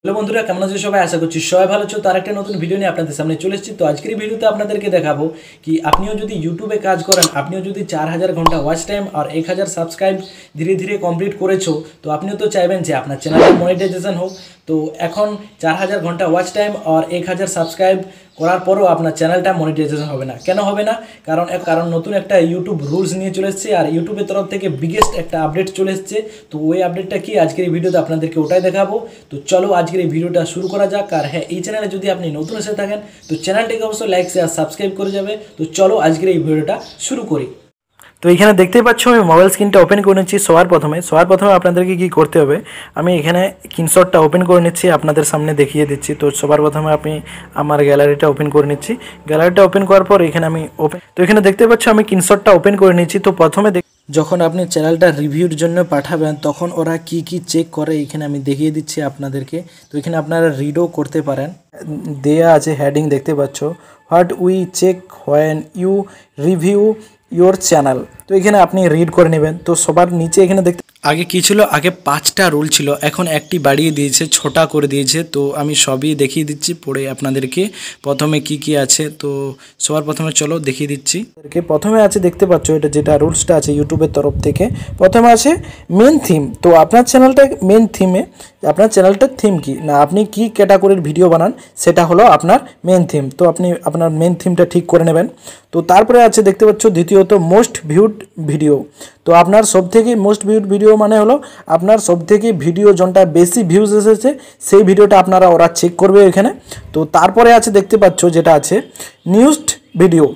Hello বন্ধুরা, কেমন আছো সবাই? আশা করছি সবাই ভালো আছো। তার একটা নতুন ভিডিও নিয়ে আপনাদের সামনে চলে এসেছি। তো আজকের এই ভিডিওতে আপনাদেরকে দেখাবো কি আপনিও যদি ইউটিউবে কাজ করেন, আপনিও যদি 4000 ঘন্টা ওয়াচ টাইম আর 1000 সাবস্ক্রাইব ধীরে ধীরে কমপ্লিট করেছো, তো আপনিও তো চাইবেন যে আপনার চ্যানেলে মনিটাইজেশন হোক। তো এখন 4000 ঘন্টা ওয়াচ টাইম আর 1000 সাবস্ক্রাইব করার পরও আপনার চ্যানেলটা মনিটাইজেশন হবে না। কেন হবে না? কারণ নতুন একটা ইউটিউব রুলস নিয়ে চলে এসেছে আর ইউটিউবের তরফ থেকে বিগেস্ট একটা আপডেট চলে এসেছে। তো ওই আপডেটটা কি আজকের এই ভিডিওতে আপনাদেরকে ওটাই দেখাবো। তো চলো আজকের এই ভিডিওটা শুরু করা যাক। আর হ্যাঁ, এই চ্যানেলে যদি আপনি নতুন এসে থাকেন তো চ্যানেলটিকে অবশ্যই লাইক শেয়ার সাবস্ক্রাইব করে যাবে। তো চলো আজকের এই ভিডিওটা শুরু করি। তো এখানে দেখতেই পাচ্ছ আমি মোবাইল স্ক্রিনটা ওপেন করে নিচ্ছি। সবার প্রথমে আপনাদেরকে কি করতে হবে, আমি এখানে স্ক্রিনশটটা ওপেন করে নিচ্ছি, আপনাদের সামনে দেখিয়ে দিচ্ছি। তো সবার প্রথমে আমি আমার গ্যালারিটা ওপেন করে নিচ্ছি। গ্যালারিটা ওপেন করার পর এখানে আমি এখানে দেখতে পাচ্ছ আমি স্ক্রিনশটটা ওপেন করে নিচ্ছি। তো প্রথমে যখন আপনি চ্যানেলটা রিভিউর জন্য পাঠাবেন তখন ওরা কি কি চেক করে এখানে আমি দেখিয়ে দিচ্ছি আপনাদেরকে। তো এখানে আপনারা রিডও করতে পারেন, দেয়া আছে হেডিং দেখতে পাচ্ছ, what we check when you review your channel. তো এখানে আপনি রিড করে নেবেন। তো সবার নিচে এখানে দেখতে আগে কী ছিল, আগে 5টা রুল ছিল, এখন একটি বাড়িয়ে দিয়েছে, 6টা করে দিয়েছে। তো আমি সবই দেখিয়ে দিচ্ছি পড়ে আপনাদেরকে প্রথমে কি কি আছে। তো সবার প্রথমে চলো দেখিয়ে দিচ্ছি। প্রথমে আছে দেখতে পাচ্ছ, এটা যেটা রুলসটা আছে ইউটিউবের তরফ থেকে, প্রথমে আছে মেন থিম। তো আপনার চ্যানেলটা মেন থিমে, আপনার চ্যানেলটার থিম কি না, আপনি কি ক্যাটাগরির ভিডিও বানান সেটা হলো আপনার মেন থিম। তো আপনি আপনার মেন থিমটা ঠিক করে নেবেন। তো তারপরে আছে দেখতে পাচ্ছ দ্বিতীয়ত মোস্ট ভিউড ভিডিও। তো আপনার সবথেকে মোস্ট ভিউড ভিডিও মানে হলো আপনার সবথেকে ভিডিও যোনটা বেশি ভিউজ এসেছে সেই ভিডিওটা ওরা চেক করবে এখানে। তো তারপরে আছে দেখতে পাচ্ছ যেটা আছে নিউজড ভিডিও।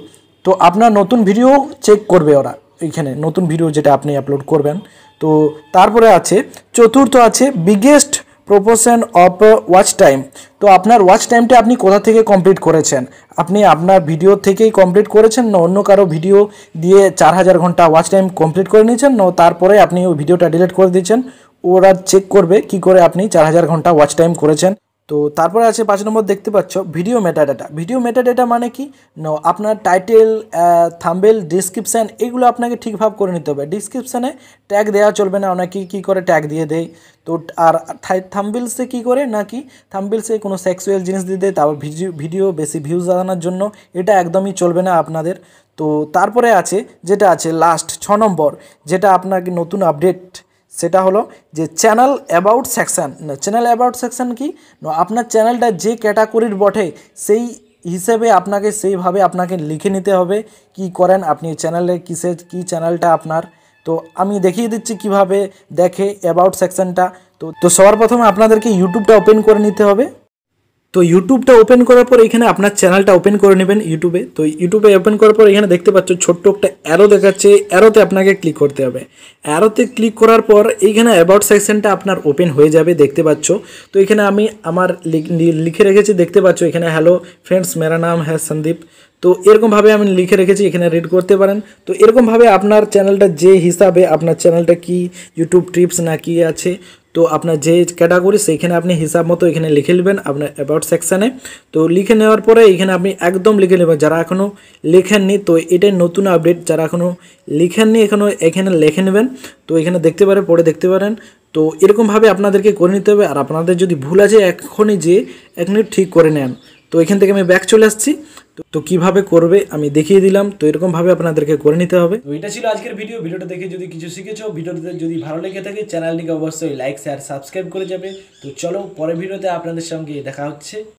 তো আপনার নতুন ভিডিও চেক করবে ওরা এইখানে, নতুন ভিডিও যেটা আপনি আপলোড করবেন। তো তারপরে আছে চতুর্থ আছে biggest proportion of watch time. তো আপনার ওয়াচ টাইমটা আপনি কোথা থেকে কমপ্লিট করেছেন, আপনি আপনার ভিডিও থেকেই কমপ্লিট করেছেন না অন্য কারো ভিডিও দিয়ে 4000 ঘন্টা ওয়াচ টাইম কমপ্লিট করে নিয়েছেন না তারপরে আপনি ওই ভিডিওটা ডিলিট করে দিয়েছেন। ওরা চেক করবে কি করে আপনি 4000 ঘন্টা ওয়াচ টাইম করেছেন। তো তারপরে আছে 5 নম্বর দেখতে পাচ্ছ ভিডিও মেটাডাটা। ভিডিও মেটাডাটা মানে কি না, আপনার টাইটেল, থাম্বনেল, ডিসক্রিপশান এগুলো আপনাকে ঠিকভাবে করে নিতে হবে। ডিসক্রিপশানে ট্যাগ দেওয়া চলবে না, অনেকেই কী করে ট্যাগ দিয়ে দেয়। তো আর থাম্বনেলসে কী করে না কি থাম্বনেলসে কোনো সেক্সুয়াল জিনিস দিয়ে দেয়, তারপর ভিডিও বেশি ভিউজ আনার জন্য, এটা একদমই চলবে না আপনাদের। তো তারপরে আছে যেটা আছে লাস্ট 6 নম্বর, যেটা আপনাকে নতুন আপডেট, সেটা হলো যে চ্যানেল অ্যাবাউট সেকশান। না, চ্যানেল অ্যাবাউট সেকশান কি না, আপনার চ্যানেলটা যে ক্যাটাগরির বটে সেই হিসেবে সেইভাবে আপনাকে লিখে নিতে হবে কি করেন আপনি চ্যানেলে কি চ্যানেলটা আপনার। তো আমি দেখিয়ে দিচ্ছি কিভাবে দেখে অ্যাবাউট সেকশানটা। তো সবার প্রথমে আপনাদেরকে ইউটিউবটা ওপেন করে নিতে হবে। তো ইউটিউবটা ওপেন করার পর এখানে আপনার চ্যানেলটা ওপেন করে নেবেন ইউটিউবে। তো ইউটিউবে ওপেন করার পর এখানে দেখতে পাচ্ছ ছোট্ট একটা অ্যারো দেখাচ্ছে, অ্যারোতে আপনাকে ক্লিক করতে হবে। অ্যারোতে ক্লিক করার পর এইখানে অ্যাবাউট সেকশনটা আপনার ওপেন হয়ে যাবে দেখতে পাচ্ছ। তো এখানে আমি আমার লিখে রেখেছি দেখতে পাচ্ছ এখানে, হ্যালো ফ্রেন্ডস মেরা নাম হ্যাঁ সন্দীপ। তো এরকমভাবে আমি লিখে রেখেছি, এখানে রিড করতে পারেন। তো এরকমভাবে আপনার চ্যানেলটা যে হিসাবে, আপনার চ্যানেলটা কি ইউটিউব টিপস না কি আছে, তো আপনার যে ক্যাটাগরি সেইখানে আপনি হিসাব মতো এখানে লিখে নেবেন আপনার অ্যাবাউট সেকশানে। তো লিখে নেওয়ার পরে এখানে আপনি একদম লিখে নেবেন, যারা এখনও লেখেননি তো এটাই নতুন আপডেট, যারা এখনও লিখেননি এখানে লিখে নেবেন। তো এখানে পড়ে দেখতে পারেন। তো এরকমভাবে আপনাদেরকে করে নিতে হবে। আর আপনাদের যদি ভুল আছে এখনই ঠিক করে নেন। তো এখান থেকে আমি ব্যাক চলে আসছি। তো কিভাবে করবে আমি দেখিয়ে দিলাম। তো এরকমভাবে আপনাদেরকে করে নিতে হবে। তো এটা ছিল আজকের ভিডিওটা দেখে যদি কিছু শিখেছো, ভিডিওতে যদি ভালো লেগে থাকে চ্যানেলটিকে অবশ্যই লাইক শেয়ার সাবস্ক্রাইব করে যাবে। তো চলো পরের ভিডিওতে আপনাদের সঙ্গে দেখা হচ্ছে।